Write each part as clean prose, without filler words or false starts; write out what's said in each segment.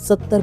70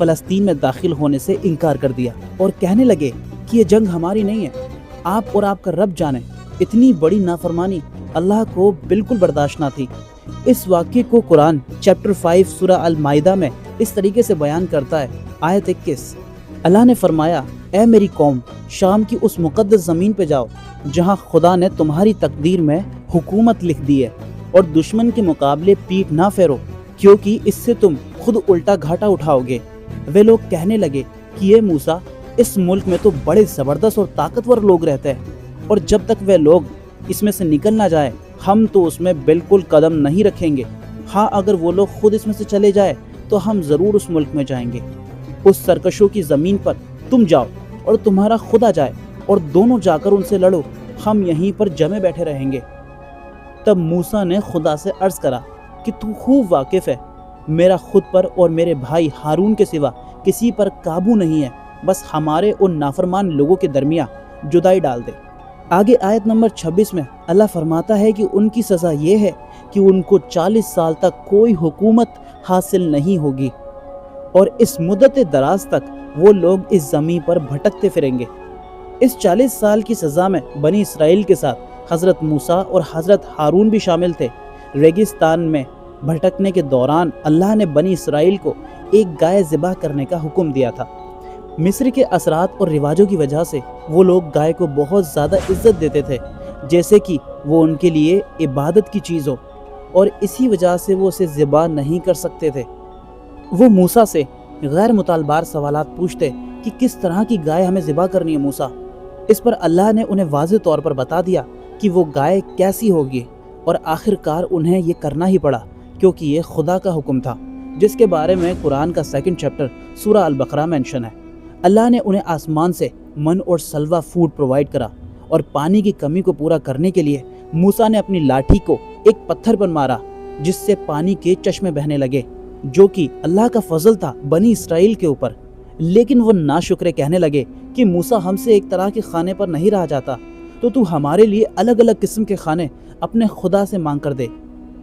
فلسطین میں داخل ہونے سے انکار کر دیا اور کہنے لگے کہ یہ جنگ ہماری نہیں ہے، آپ اور آپ کا رب جانے۔ اتنی بڑی نافرمانی اللہ کو بالکل برداشت نہ تھی۔ اس واقعے کو قرآن چیپٹر 5 سورہ المائدہ میں اس طریقے سے بیان کرتا ہے، آیت 21، اللہ نے فرمایا، اے میری قوم، شام کی اس مقدس زمین پہ جاؤ جہاں خدا نے تمہاری تقدیر میں حکومت لکھ دی ہے، اور دشمن کے مقابلے پیٹھ نہ پھیرو، کیونکہ اس سے تم خود الٹا گھاٹا اٹھاؤ گے۔ وہ لوگ کہنے لگے کہ یہ موسیٰ، اس ملک میں تو بڑے زبردست اور طاقتور لوگ رہتے ہیں، اور جب تک وہ لوگ اس میں سے نکل نہ جائیں ہم تو اس میں بالکل قدم نہیں رکھیں گے۔ ہاں اگر وہ لوگ خود اس میں سے چلے جائیں تو ہم ضرور اس ملک میں جائیں گے۔ اس سرکشوں کی زمین پر تم جاؤ اور تمہارا خدا جائے، اور دونوں جا کر ان سے لڑو، ہم یہیں پر جمے بیٹھے رہیں گے۔ تب موسیٰ نے خدا سے عرض کرا کہ تو خوب واقف ہے، میرا خود پر اور میرے بھائی ہارون کے سوا کسی پر قابو نہیں ہے، بس ہمارے ان نافرمان لوگوں کے درمیان جدائی ڈال دے۔ آگے آیت نمبر 26 میں اللہ فرماتا ہے کہ ان کی سزا یہ ہے کہ ان کو 40 سال تک کوئی حکومت حاصل نہیں ہوگی، اور اس مدت دراز تک وہ لوگ اس زمین پر بھٹکتے پھریں گے۔ اس 40 سال کی سزا میں بنی اسرائیل کے ساتھ حضرت موسیٰ اور حضرت ہارون بھی شامل تھے۔ ریگستان میں بھٹکنے کے دوران اللہ نے بنی اسرائیل کو ایک گائے ذبح کرنے کا حکم دیا تھا۔ مصر کے اثرات اور رواجوں کی وجہ سے وہ لوگ گائے کو بہت زیادہ عزت دیتے تھے، جیسے کہ وہ ان کے لیے عبادت کی چیز ہو، اور اسی وجہ سے وہ اسے ذبح نہیں کر سکتے تھے۔ وہ موسیٰ سے غیر متعلبار سوالات پوچھتے کہ کس طرح کی گائے ہمیں ذبح کرنی ہے موسیٰ۔ اس پر اللہ نے انہیں واضح طور پر بتا دیا کہ وہ گائے کیسی ہوگی، اور آخر کار انہیں یہ کرنا ہی پڑا کیونکہ یہ خدا کا حکم تھا، جس کے بارے میں قرآن کا 2 چیپٹر سورہ البقرہ مینشن ہے۔ اللہ نے انہیں آسمان سے من اور سلوہ فوڈ پرووائڈ کرا، اور پانی کی کمی کو پورا کرنے کے لیے موسیٰ نے اپنی لاٹھی کو ایک پتھر پر مارا جس سے پانی کے چشمے بہنے لگے، جو کہ اللہ کا فضل تھا بنی اسرائیل کے اوپر۔ لیکن وہ ناشکرے کہنے لگے کہ موسیٰ ہم سے ایک طرح کے کھانے پر نہیں رہا جاتا، تو ہمارے لیے الگ الگ قسم کے کھانے اپنے خدا سے مانگ کر دے۔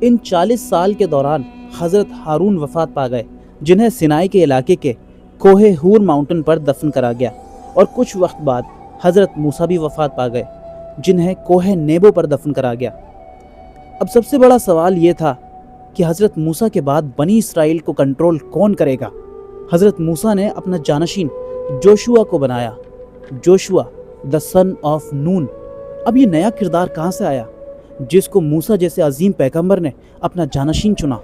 ان 40 سال کے دوران حضرت ہارون وفات پا گئے، جنہیں سینائی کے علاقے کے کوہ ہور ماؤنٹن پر دفن کرا گیا، اور کچھ وقت بعد حضرت موسیٰ بھی وفات پا گئے، جنہیں کوہ نیبو پر دفن کرا گیا۔ اب سب سے بڑا سوال یہ تھا کہ حضرت موسیٰ کے بعد بنی اسرائیل کو کنٹرول کون کرے گا؟ حضرت موسیٰ نے اپنا جانشین جوشوا کو بنایا، جوشوا the son of نون۔ اب یہ نیا کردار کہاں سے آیا جس کو موسیٰ جیسے عظیم پیغمبر نے اپنا جانشین چنا؟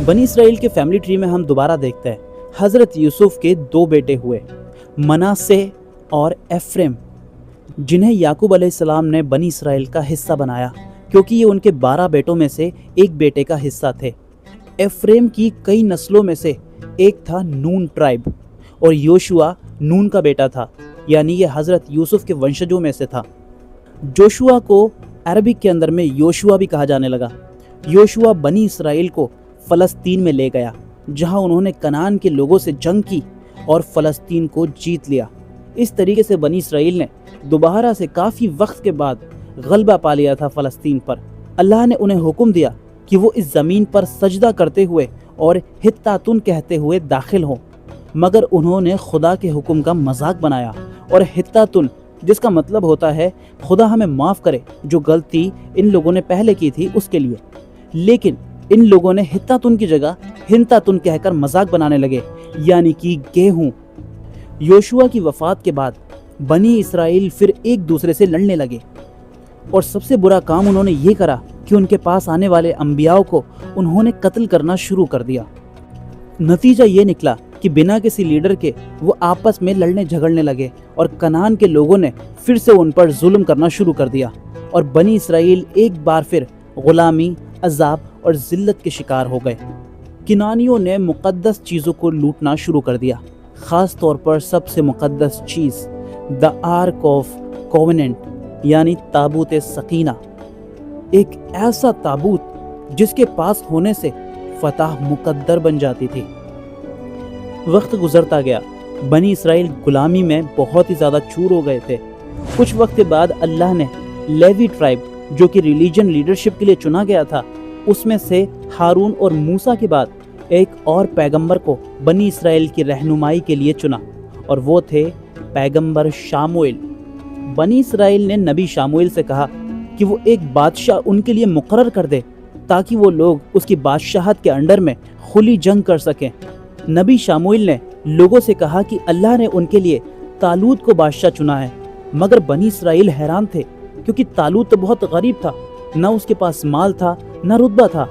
بنی اسرائیل کے فیملی ٹری میں ہم دوبارہ دیکھتے ہیں حضرت یوسف کے 2 بیٹے ہوئے، مناسے اور ایفریم، جنہیں یعقوب علیہ السلام نے بنی اسرائیل کا حصہ بنایا کیونکہ یہ ان کے 12 بیٹوں میں سے ایک بیٹے کا حصہ تھے۔ ایفریم کی کئی نسلوں میں سے ایک تھا نون ٹرائب، اور یوشوا نون کا بیٹا تھا، یعنی یہ حضرت یوسف کے ونشجوں میں سے تھا۔ جوشوا کو عربک کے اندر میں یوشوا بھی کہا جانے لگا۔ یوشوا بنی اسرائیل کو فلسطین میں لے گیا، جہاں انہوں نے کنعان کے لوگوں سے جنگ کی اور فلسطین کو جیت لیا۔ اس طریقے سے بنی اسرائیل نے دوبارہ سے کافی وقت کے بعد غلبہ پا لیا تھا فلسطین پر۔ اللہ نے انہیں حکم دیا کہ وہ اس زمین پر سجدہ کرتے ہوئے اور ہتاتن کہتے ہوئے داخل ہوں، مگر انہوں نے خدا کے حکم کا مذاق بنایا، اور ہتاتن جس کا مطلب ہوتا ہے خدا ہمیں معاف کرے جو غلطی ان لوگوں نے پہلے کی تھی اس کے لیے، لیکن ان لوگوں نے ہتاتن کی جگہ ہنتاتن کہہ کر مذاق بنانے لگے، یعنی کہ گیہوں۔ یوشوا کی وفات کے بعد بنی اسرائیل پھر ایک دوسرے سے لڑنے لگے، اور سب سے برا کام انہوں نے یہ کرا کہ ان کے پاس آنے والے انبیاء کو انہوں نے قتل کرنا شروع کر دیا۔ نتیجہ یہ نکلا کہ بنا کسی لیڈر کے وہ آپس میں لڑنے جھگڑنے لگے، اور کنعان کے لوگوں نے پھر سے ان پر ظلم کرنا شروع کر دیا، اور بنی اسرائیل ایک بار پھر غلامی، عذاب اور ذلت کے شکار ہو گئے۔ کنعانیوں نے مقدس چیزوں کو لوٹنا شروع کر دیا، خاص طور پر سب سے مقدس چیز دا آرک آف کووننٹ، یعنی تابوت سکینہ، ایک ایسا تابوت جس کے پاس ہونے سے فتح مقدر بن جاتی تھی۔ وقت گزرتا گیا، بنی اسرائیل غلامی میں بہت ہی زیادہ چور ہو گئے تھے۔ کچھ وقت کے بعد اللہ نے لیوی ٹرائب، جو کہ ریلیجن لیڈرشپ کے لیے چنا گیا تھا، اس میں سے ہارون اور موسیٰ کے بعد ایک اور پیغمبر کو بنی اسرائیل کی رہنمائی کے لیے چنا، اور وہ تھے پیغمبر شاموئیل۔ بنی اسرائیل نے نبی شاموئیل سے کہا کہ وہ ایک بادشاہ ان کے لیے مقرر کر دے تاکہ وہ لوگ اس کی بادشاہت کے انڈر میں کھلی جنگ کر سکیں۔ نبی شاموئیل نے لوگوں سے کہا کہ اللہ نے ان کے لیے طالوت کو بادشاہ چنا ہے، مگر بنی اسرائیل حیران تھے کیونکہ طالوت تو بہت غریب تھا، نہ اس کے پاس مال تھا نہ رتبہ تھا۔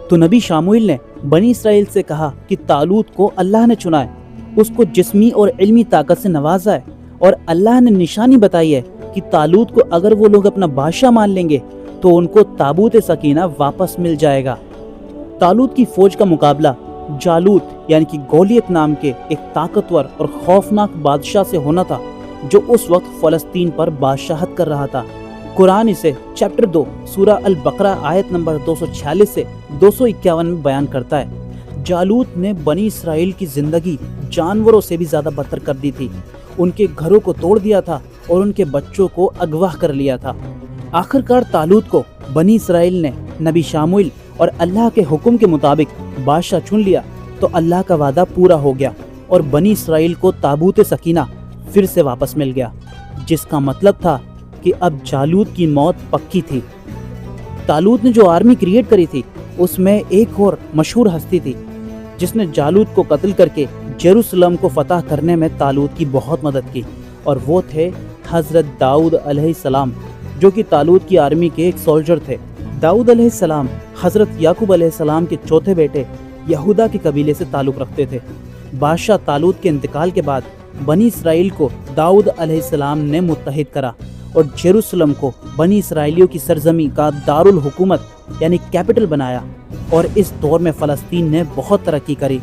تو نبی شاموئیل نے بنی اسرائیل سے کہا کہ طالوت کو اللہ نے چنا ہے، اس کو جسمی اور علمی طاقت سے نوازا ہے، اور اللہ نے نشانی بتائی ہے کہ طالوت کو اگر وہ لوگ اپنا بادشاہ مان لیں گے تو ان کو تابوت سکینہ واپس مل جائے گا۔ طالوت کی فوج کا مقابلہ جالوت یعنی کہ گولیت نام کے ایک طاقتور اور خوفناک بادشاہ سے ہونا تھا جو اس وقت فلسطین پر بادشاہت کر رہا تھا۔ قرآن اسے چیپٹر 2 سورہ البقرہ آیت نمبر 246 سے 251 میں بیان کرتا ہے۔ جالوت نے بنی اسرائیل کی زندگی جانوروں سے بھی زیادہ بدتر کر دی تھی، ان کے گھروں کو توڑ دیا تھا اور ان کے بچوں کو اغوا کر لیا تھا۔ آخرکار طالوت کو بنی اسرائیل نے نبی شاموئیل اور اللہ کے حکم کے مطابق بادشاہ چن لیا تو اللہ کا وعدہ پورا ہو گیا اور بنی اسرائیل کو تابوت سکینہ پھر سے واپس مل گیا، جس کا مطلب تھا کہ اب جالوت کی موت پکی تھی۔ طالوت نے جو آرمی کریٹ کری تھی اس میں ایک اور مشہور ہستی تھی جس نے جالوت کو قتل کر کے یروشلم کو فتح کرنے میں طالوت کی بہت مدد کی، اور وہ تھے حضرت داؤد علیہ السلام، جو کہ طالوت کی آرمی کے ایک سولجر تھے۔ داؤد علیہ السلام حضرت یعقوب علیہ السلام کے چوتھے بیٹے یہودا کے قبیلے سے تعلق رکھتے تھے۔ بادشاہ طالوت کے انتقال کے بعد بنی اسرائیل کو داؤد علیہ السلام نے متحد کرا اور یروشلم کو بنی اسرائیلیوں کی سرزمین کا دارالحکومت یعنی کیپٹل بنایا، اور اس دور میں فلسطین نے بہت ترقی کری۔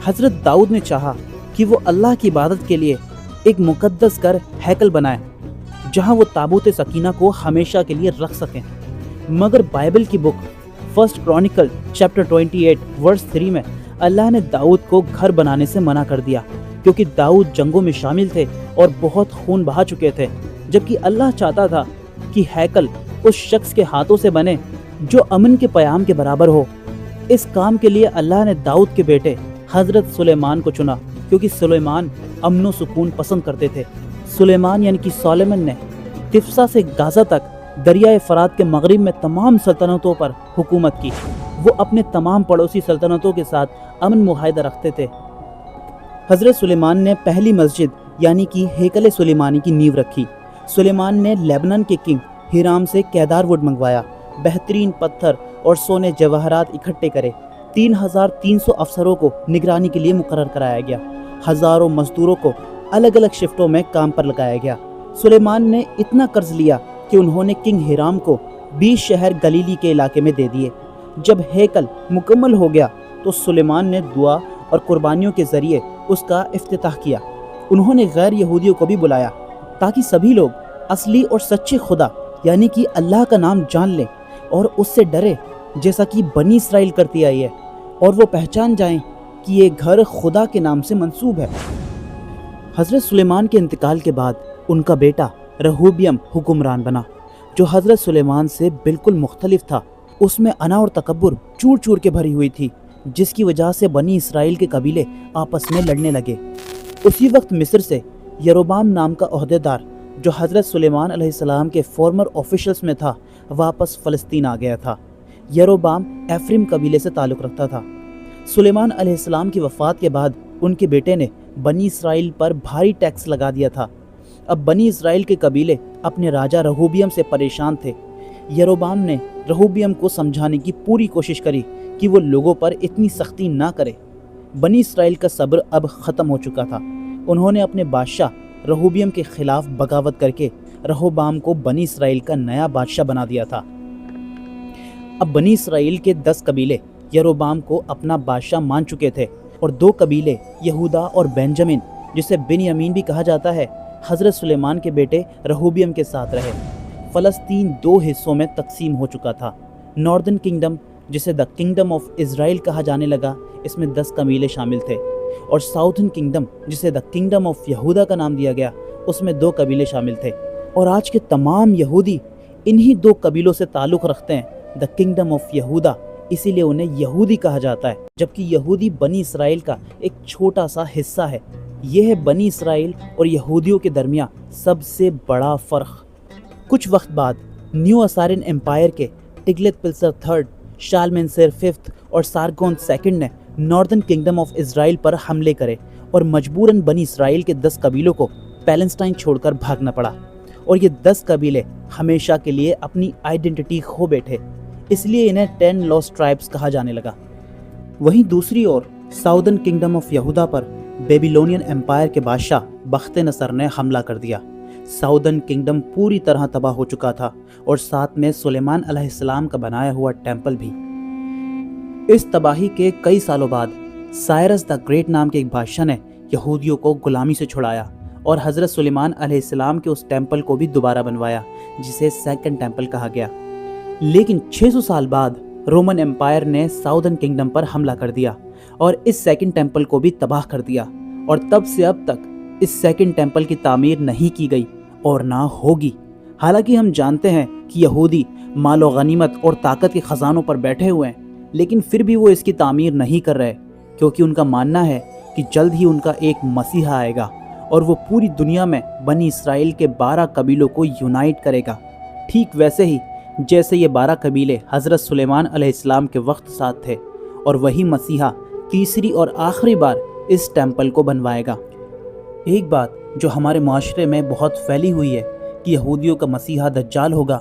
حضرت داؤد نے چاہا کہ وہ اللہ کی عبادت کے لیے ایک مقدس گھر ہیکل بنائے جہاں وہ تابوت سکینہ کو ہمیشہ کے لیے رکھ سکیں، مگر بائبل کی بک فرسٹ کرونیکل چیپٹر 28 ورس 3 میں اللہ نے داؤد کو گھر بنانے سے منع کر دیا کیونکہ داؤد جنگوں میں شامل تھے اور بہت خون بہا چکے تھے، جبکہ اللہ چاہتا تھا کہ ہیکل اس شخص کے ہاتھوں سے بنے جو امن کے پیام کے برابر ہو۔ اس کام کے لیے اللہ نے داؤد کے بیٹے حضرت سلیمان کو چنا کیونکہ سلیمان امن و سکون پسند کرتے تھے۔ سلیمان یعنی کہ سولمن نے تفسا سے گازا تک دریائے فرات کے مغرب میں تمام سلطنتوں پر حکومت کی۔ وہ اپنے تمام پڑوسی سلطنتوں کے ساتھ امن معاہدہ رکھتے تھے۔ حضرت سلیمان نے پہلی مسجد یعنی کہ ہیکل سلیمانی کی نیو رکھی۔ سلیمان نے لیبنان کے کنگ ہیرام سے کیدار ووڈ منگوایا، بہترین پتھر اور سونے جواہرات اکٹھے کرے، 3300 افسروں کو نگرانی کے لیے مقرر کرایا گیا، ہزاروں مزدوروں کو الگ الگ شفٹوں میں کام پر لگایا گیا۔ سلیمان نے اتنا قرض لیا کہ انہوں نے کنگ ہیرام کو 20 شہر گلیلی کے علاقے میں دے دیے۔ جب ہیکل مکمل ہو گیا تو سلیمان نے دعا اور قربانیوں کے ذریعے اس کا افتتاح کیا۔ انہوں نے غیر یہودیوں کو بھی بلایا تاکہ سبھی لوگ اصلی اور سچے خدا یعنی کہ اللہ کا نام جان لیں اور اس سے ڈرے جیسا کہ بنی اسرائیل کرتی آئی ہے، اور وہ پہچان جائیں کہ یہ گھر خدا کے نام سے منسوب ہے۔ حضرت سلیمان کے انتقال کے بعد ان کا بیٹا رہوبیم حکمران بنا، جو حضرت سلیمان سے بالکل مختلف تھا۔ اس میں انا اور تکبر چور چور کے بھری ہوئی تھی، جس کی وجہ سے بنی اسرائیل کے قبیلے آپس میں لڑنے لگے۔ اسی وقت مصر سے یروبام نام کا عہدیدار جو حضرت سلیمان علیہ السلام کے فارمر آفیشلز میں تھا واپس فلسطین آ گیا تھا۔ یروبام ایفریم قبیلے سے تعلق رکھتا تھا۔ سلیمان علیہ السلام کی وفات کے بعد ان کے بیٹے نے بنی اسرائیل پر بھاری ٹیکس لگا دیا تھا۔ اب بنی اسرائیل کے قبیلے اپنے راجہ رہوبیم سے پریشان تھے۔ یروبام نے رہوبیم کو سمجھانے کی پوری کوشش کری کہ وہ لوگوں پر اتنی سختی نہ کرے۔ بنی اسرائیل کا صبر اب ختم ہو چکا تھا۔ انہوں نے اپنے بادشاہ رہوبیم کے خلاف بغاوت کر کے رہوبام کو بنی اسرائیل کا نیا بادشاہ بنا دیا تھا۔ اب بنی اسرائیل کے 10 قبیلے یروبام کو اپنا بادشاہ مان چکے تھے، اور 2 قبیلے یہودا اور بنجامن جسے بنیامین بھی کہا جاتا ہے حضرت سلیمان کے بیٹے رہوبیم کے ساتھ رہے۔ فلسطین 2 حصوں میں تقسیم ہو چکا تھا۔ ناردرن کنگڈم جسے دا کنگڈم آف اسرائیل کہا جانے لگا، اس میں 10 قبیلے شامل تھے، اور ساؤتھن کنگڈم جسے دا کنگڈم آف یہودا کا نام دیا گیا، اس میں 2 قبیلے شامل تھے۔ اور آج کے تمام یہودی انہی 2 قبیلوں سے تعلق رکھتے ہیں۔ دا کنگڈم آف یہودا اسی لیے انہیں یہودی کہا جاتا ہے، جبکہ یہودی بنی اسرائیل کا ایک چھوٹا سا حصہ ہے۔ یہ ہے بنی اسرائیل اور یہودیوں کے درمیان سب سے بڑا فرق۔ کچھ وقت بعد نیو اسائرین امپائر کے ٹگلت پلسر تھرڈ، شالمینسر ففتھ اور سارگون سیکنڈ نے ناردرن کنگڈم آف اسرائیل پر حملے کرے اور مجبوراً بنی اسرائیل کے 10 قبیلوں کو پیلسٹائن چھوڑ کر بھاگنا پڑا، اور یہ 10 قبیلے ہمیشہ کے لیے اپنی آئیڈینٹی کھو بیٹھے، اس لیے انہیں 10 لاسٹ ٹرائبس کہا جانے لگا۔ وہیں دوسری اور ساؤدرن کنگڈم آف یہودا پر بیبیلونین امپائر کے بادشاہ بخت نصر نے حملہ کر دیا۔ ساؤدرن کنگڈم پوری طرح تباہ ہو چکا تھا، اور ساتھ میں سلیمان علیہ السلام کا بنایا ہوا ٹیمپل بھی۔ اس تباہی کے کئی سالوں بعد سائرس دا گریٹ نام کے ایک بادشاہ نے یہودیوں کو غلامی سے چھڑایا اور حضرت سلیمان علیہ السلام کے اس ٹیمپل کو بھی دوبارہ بنوایا، جسے سیکنڈ ٹیمپل کہا گیا۔ لیکن 600 سال بعد رومن امپائر نے ساؤدرن کنگڈم پر حملہ کر دیا اور اس سیکنڈ ٹیمپل کو بھی تباہ کر دیا، اور تب سے اب تک اس سیکنڈ ٹیمپل کی تعمیر نہیں کی گئی اور نہ ہوگی۔ حالانکہ ہم جانتے ہیں کہ یہودی مال و غنیمت اور طاقت کے خزانوں پر بیٹھے ہوئے ہیں، لیکن پھر بھی وہ اس کی تعمیر نہیں کر رہے، کیونکہ ان کا ماننا ہے کہ جلد ہی ان کا ایک مسیحا آئے گا اور وہ پوری دنیا میں بنی اسرائیل کے 12 قبیلوں کو یونائٹ کرے گا، ٹھیک ویسے ہی جیسے یہ 12 قبیلے حضرت سلیمان علیہ السلام کے وقت ساتھ تھے، اور وہی مسیحا تیسری اور آخری بار اس ٹیمپل کو بنوائے گا۔ ایک بات جو ہمارے معاشرے میں بہت پھیلی ہوئی ہے کہ یہودیوں کا مسیحا دجال ہوگا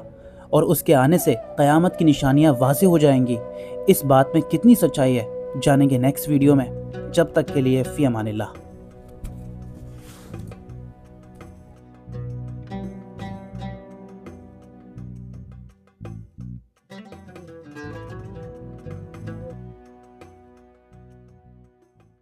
اور اس کے آنے سے قیامت کی نشانیاں واضح ہو جائیں گی، اس بات میں کتنی سچائی ہے جانیں گے نیکسٹ ویڈیو میں۔ جب تک کے لیے فی امان اللہ۔